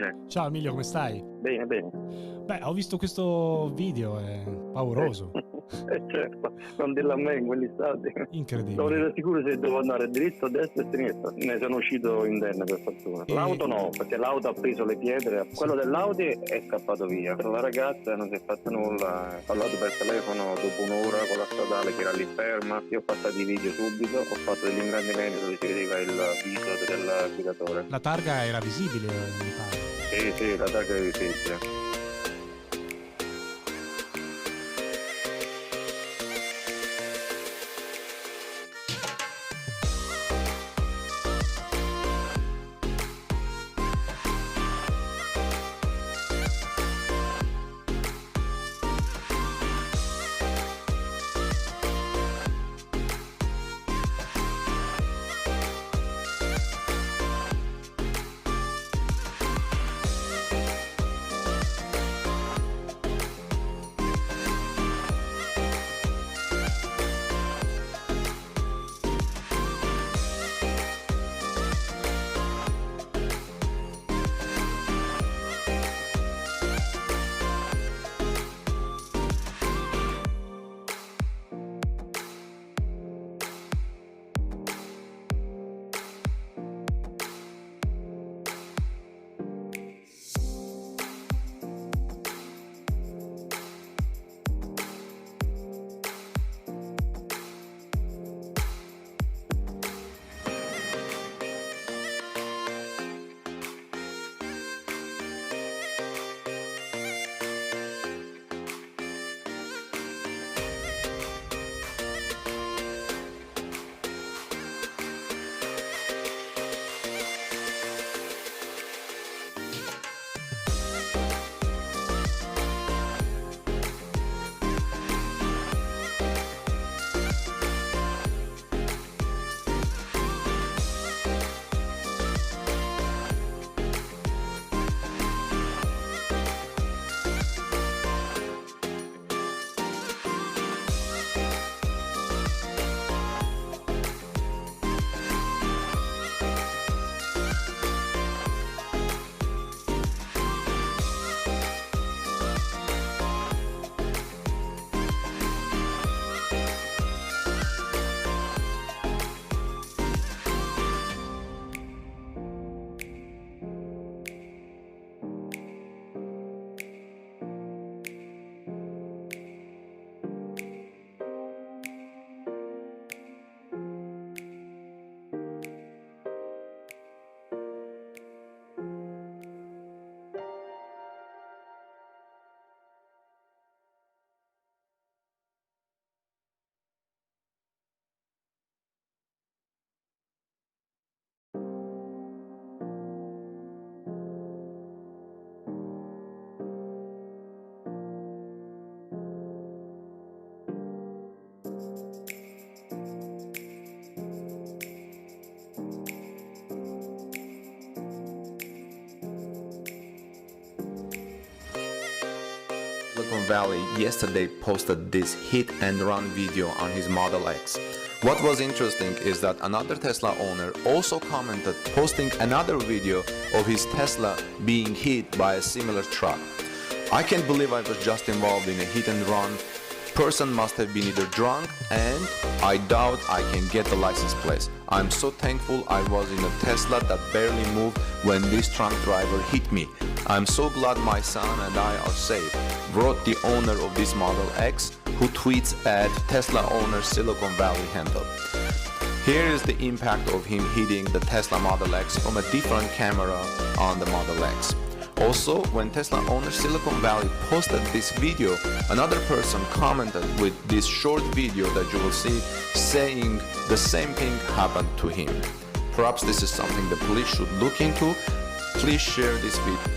Salve. Ciao Emilio, come stai? Bene, bene. Beh, ho visto questo video, è pauroso. Certo, non dirlo a me in quegli stati. Incredibile. Non ero sicuro se devo andare a diritto, a destra e a sinistra. Ne sono uscito indenne per fortuna. L'auto no, perché l'auto ha preso le pietre. Quello dell'Audi è scappato via. Per la ragazza non si è fatto nulla. Ho parlato per telefono dopo un'ora con la statale che era lì ferma. Io ho passato i video subito, ho fatto degli ingrandimenti dove si vedeva il viso del guidatore. La targa era visibile, mi pare. Sì, la targa è visibile. Silicon Valley yesterday posted this hit and run video on his Model X. What was interesting is that another Tesla owner also commented, posting another video of his Tesla being hit by a similar truck. I can't believe I was just involved in a hit and run. Person must have been either drunk, and I doubt I can get the license plate. I'm so thankful I was in a Tesla that barely moved when this drunk driver hit me. I'm so glad my son and I are safe, wrote the owner of this Model X, who tweets at Tesla owner Silicon Valley handle. Here is the impact of him hitting the Tesla Model X from a different camera on the Model X. Also, when Tesla owner Silicon Valley posted this video, another person commented with this short video that you will see, saying the same thing happened to him. Perhaps this is something the police should look into. Please share this video.